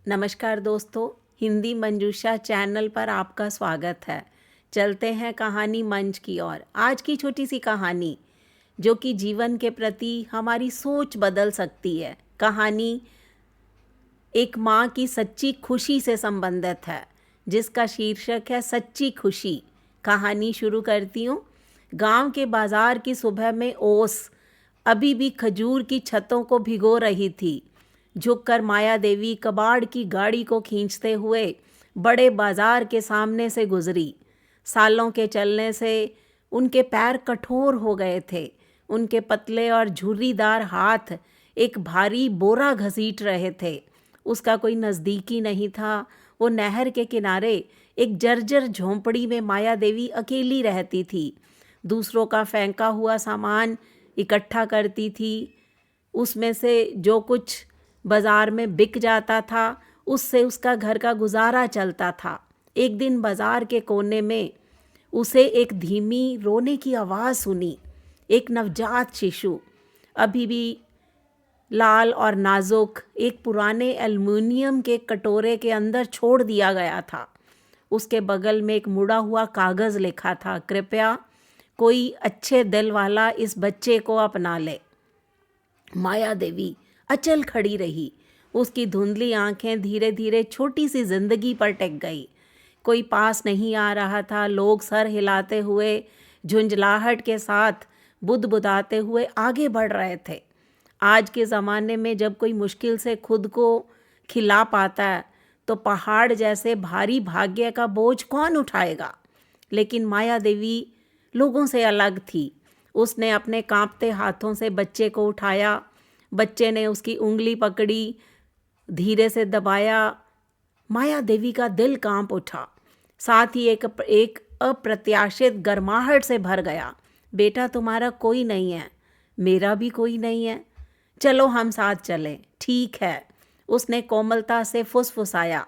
नमस्कार दोस्तों, हिंदी मंजूषा चैनल पर आपका स्वागत है। चलते हैं कहानी मंच की ओर। आज की छोटी सी कहानी जो कि जीवन के प्रति हमारी सोच बदल सकती है। कहानी एक माँ की सच्ची खुशी से संबंधित है, जिसका शीर्षक है सच्ची खुशी। कहानी शुरू करती हूँ। गांव के बाजार की सुबह में ओस अभी भी खजूर की छतों को भिगो रही थी। झुककर माया देवी कबाड़ की गाड़ी को खींचते हुए बड़े बाजार के सामने से गुजरी। सालों के चलने से उनके पैर कठोर हो गए थे। उनके पतले और झुर्रीदार हाथ एक भारी बोरा घसीट रहे थे। उसका कोई नज़दीकी नहीं था। वो नहर के किनारे एक जर्जर झोंपड़ी में माया देवी अकेली रहती थी। दूसरों का फेंका हुआ सामान इकट्ठा करती थी। उसमें से जो कुछ बाजार में बिक जाता था, उससे उसका घर का गुजारा चलता था। एक दिन बाजार के कोने में उसे एक धीमी रोने की आवाज़ सुनी। एक नवजात शिशु, अभी भी लाल और नाजुक, एक पुराने एल्युमिनियम के कटोरे के अंदर छोड़ दिया गया था। उसके बगल में एक मुड़ा हुआ कागज़ लिखा था, कृपया कोई अच्छे दिल वाला इस बच्चे को अपना ले। माया देवी अचल खड़ी रही। उसकी धुंधली आंखें धीरे धीरे छोटी सी जिंदगी पर टिक गई। कोई पास नहीं आ रहा था। लोग सर हिलाते हुए, झुंझलाहट के साथ बुदबुदाते हुए आगे बढ़ रहे थे। आज के ज़माने में जब कोई मुश्किल से खुद को खिला पाता है तो पहाड़ जैसे भारी भाग्य का बोझ कौन उठाएगा। लेकिन माया देवी लोगों से अलग थी। उसने अपने कांपते हाथों से बच्चे को उठाया। बच्चे ने उसकी उंगली पकड़ी, धीरे से दबाया। माया देवी का दिल कांप उठा, साथ ही एक अप्रत्याशित गर्माहट से भर गया। बेटा, तुम्हारा कोई नहीं है, मेरा भी कोई नहीं है, चलो हम साथ चलें। ठीक है, उसने कोमलता से फुसफुसाया।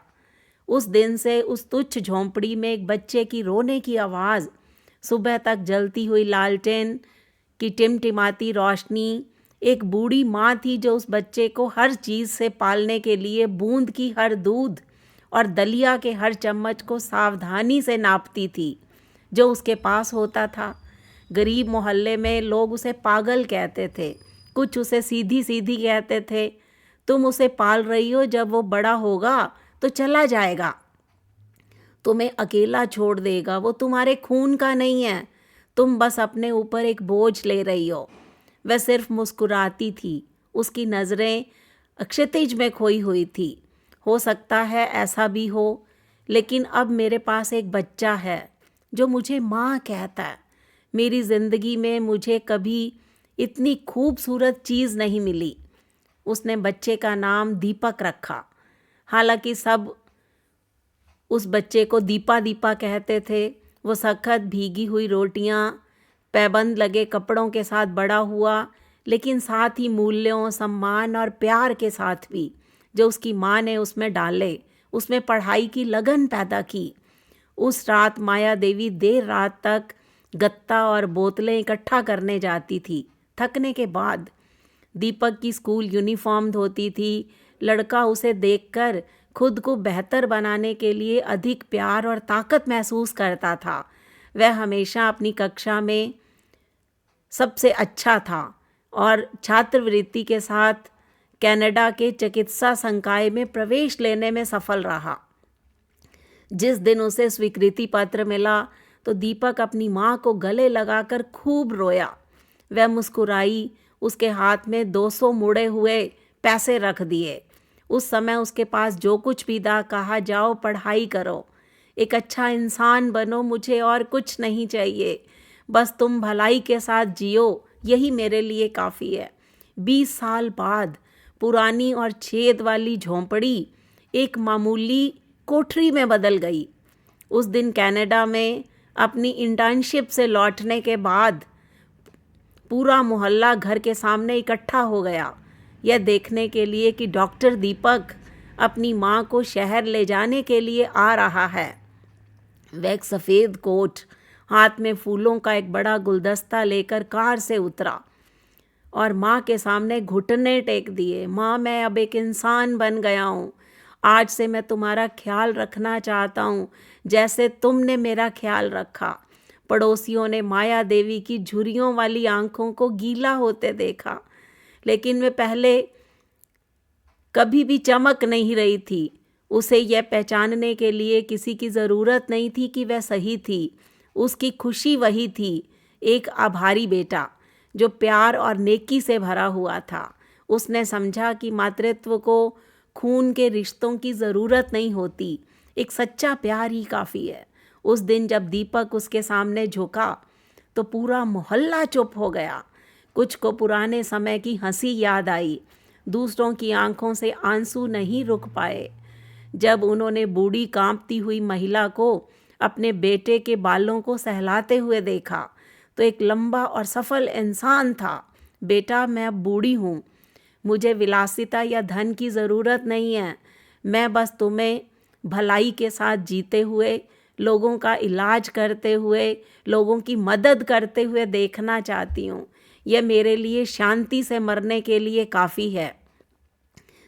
उस दिन से उस तुच्छ झोंपड़ी में एक बच्चे की रोने की आवाज़, सुबह तक जलती हुई लालटेन की टिमटिमाती रोशनी, एक बूढ़ी माँ थी जो उस बच्चे को हर चीज़ से पालने के लिए बूंद की हर दूध और दलिया के हर चम्मच को सावधानी से नापती थी जो उसके पास होता था। गरीब मोहल्ले में लोग उसे पागल कहते थे। कुछ उसे सीधी सीधी कहते थे, तुम उसे पाल रही हो, जब वो बड़ा होगा तो चला जाएगा, तुम्हें अकेला छोड़ देगा, वो तुम्हारे खून का नहीं है, तुम बस अपने ऊपर एक बोझ ले रही हो। वह सिर्फ मुस्कुराती थी। उसकी नज़रें क्षितिज में खोई हुई थी। हो सकता है ऐसा भी हो, लेकिन अब मेरे पास एक बच्चा है जो मुझे माँ कहता है। मेरी ज़िंदगी में मुझे कभी इतनी खूबसूरत चीज़ नहीं मिली। उसने बच्चे का नाम दीपक रखा। हालांकि सब उस बच्चे को दीपा दीपा कहते थे। वो सख्त भीगी हुई रोटियां, पैबंद लगे कपड़ों के साथ बड़ा हुआ, लेकिन साथ ही मूल्यों, सम्मान और प्यार के साथ भी, जो उसकी माँ ने उसमें डाले। उसमें पढ़ाई की लगन पैदा की। उस रात माया देवी देर रात तक गत्ता और बोतलें इकट्ठा करने जाती थी। थकने के बाद दीपक की स्कूल यूनिफॉर्म धोती थी। लड़का उसे देखकर खुद को बेहतर बनाने के लिए अधिक प्यार और ताकत महसूस करता था। वह हमेशा अपनी कक्षा में सबसे अच्छा था और छात्रवृत्ति के साथ कनाडा के चिकित्सा संकाय में प्रवेश लेने में सफल रहा। जिस दिन उसे स्वीकृति पत्र मिला तो दीपक अपनी माँ को गले लगाकर खूब रोया। वह मुस्कुराई। उसके हाथ में 200 मुड़े हुए पैसे रख दिए। उस समय उसके पास जो कुछ भी था, कहा, जाओ पढ़ाई करो, एक अच्छा इंसान बनो, मुझे और कुछ नहीं चाहिए, बस तुम भलाई के साथ जियो, यही मेरे लिए काफ़ी है। 20 साल बाद पुरानी और छेद वाली झोंपड़ी एक मामूली कोठरी में बदल गई। उस दिन कनाडा में अपनी इंटर्नशिप से लौटने के बाद पूरा मोहल्ला घर के सामने इकट्ठा हो गया, यह देखने के लिए कि डॉक्टर दीपक अपनी माँ को शहर ले जाने के लिए आ रहा है। वह एक सफ़ेद कोट, हाथ में फूलों का एक बड़ा गुलदस्ता लेकर कार से उतरा और माँ के सामने घुटने टेक दिए। माँ, मैं अब एक इंसान बन गया हूँ, आज से मैं तुम्हारा ख्याल रखना चाहता हूँ जैसे तुमने मेरा ख्याल रखा। पड़ोसियों ने माया देवी की झुर्रियों वाली आंखों को गीला होते देखा, लेकिन वे पहले कभी भी चमक नहीं रही थी। उसे यह पहचानने के लिए किसी की ज़रूरत नहीं थी कि वह सही थी। उसकी खुशी वही थी, एक आभारी बेटा जो प्यार और नेकी से भरा हुआ था। उसने समझा कि मातृत्व को खून के रिश्तों की ज़रूरत नहीं होती, एक सच्चा प्यार ही काफ़ी है। उस दिन जब दीपक उसके सामने झुका तो पूरा मोहल्ला चुप हो गया। कुछ को पुराने समय की हंसी याद आई, दूसरों की आंखों से आंसू नहीं रुक पाए। जब उन्होंने बूढ़ी कांपती हुई महिला को अपने बेटे के बालों को सहलाते हुए देखा तो एक लंबा और सफल इंसान था। बेटा, मैं अब बूढ़ी हूँ, मुझे विलासिता या धन की ज़रूरत नहीं है। मैं बस तुम्हें भलाई के साथ जीते हुए, लोगों का इलाज करते हुए, लोगों की मदद करते हुए देखना चाहती हूँ। यह मेरे लिए शांति से मरने के लिए काफ़ी है।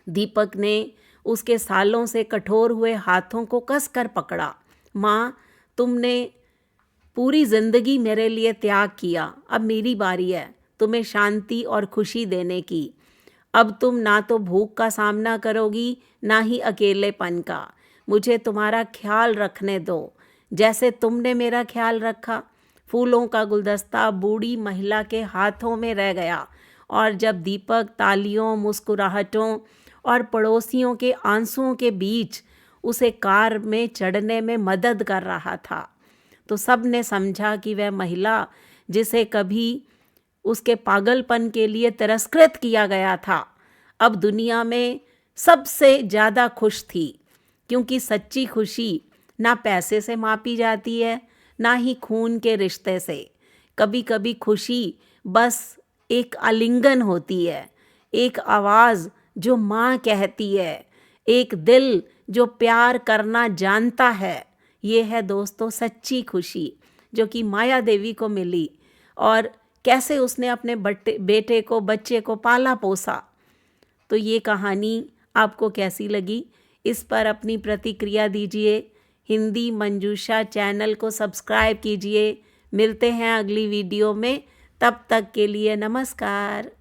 दीपक ने उसके सालों से कठोर हुए हाथों को कसकर पकड़ा। माँ, तुमने पूरी जिंदगी मेरे लिए त्याग किया, अब मेरी बारी है तुम्हें शांति और खुशी देने की। अब तुम ना तो भूख का सामना करोगी, ना ही अकेलेपन का। मुझे तुम्हारा ख्याल रखने दो जैसे तुमने मेरा ख्याल रखा। फूलों का गुलदस्ता बूढ़ी महिला के हाथों में रह गया और जब दीपक तालियों, मुस्कुराहटों और पड़ोसियों के आंसुओं के बीच उसे कार में चढ़ने में मदद कर रहा था तो सब ने समझा कि वह महिला जिसे कभी उसके पागलपन के लिए तिरस्कृत किया गया था, अब दुनिया में सबसे ज़्यादा खुश थी। क्योंकि सच्ची खुशी ना पैसे से मापी जाती है, ना ही खून के रिश्ते से। कभी कभी खुशी बस एक आलिंगन होती है, एक आवाज़ जो माँ कहती है, एक दिल जो प्यार करना जानता है। ये है दोस्तों सच्ची खुशी जो कि माया देवी को मिली और कैसे उसने अपने बेटे को, बच्चे को पाला पोसा। तो ये कहानी आपको कैसी लगी, इस पर अपनी प्रतिक्रिया दीजिए। हिंदी मंजूषा चैनल को सब्सक्राइब कीजिए। मिलते हैं अगली वीडियो में, तब तक के लिए नमस्कार।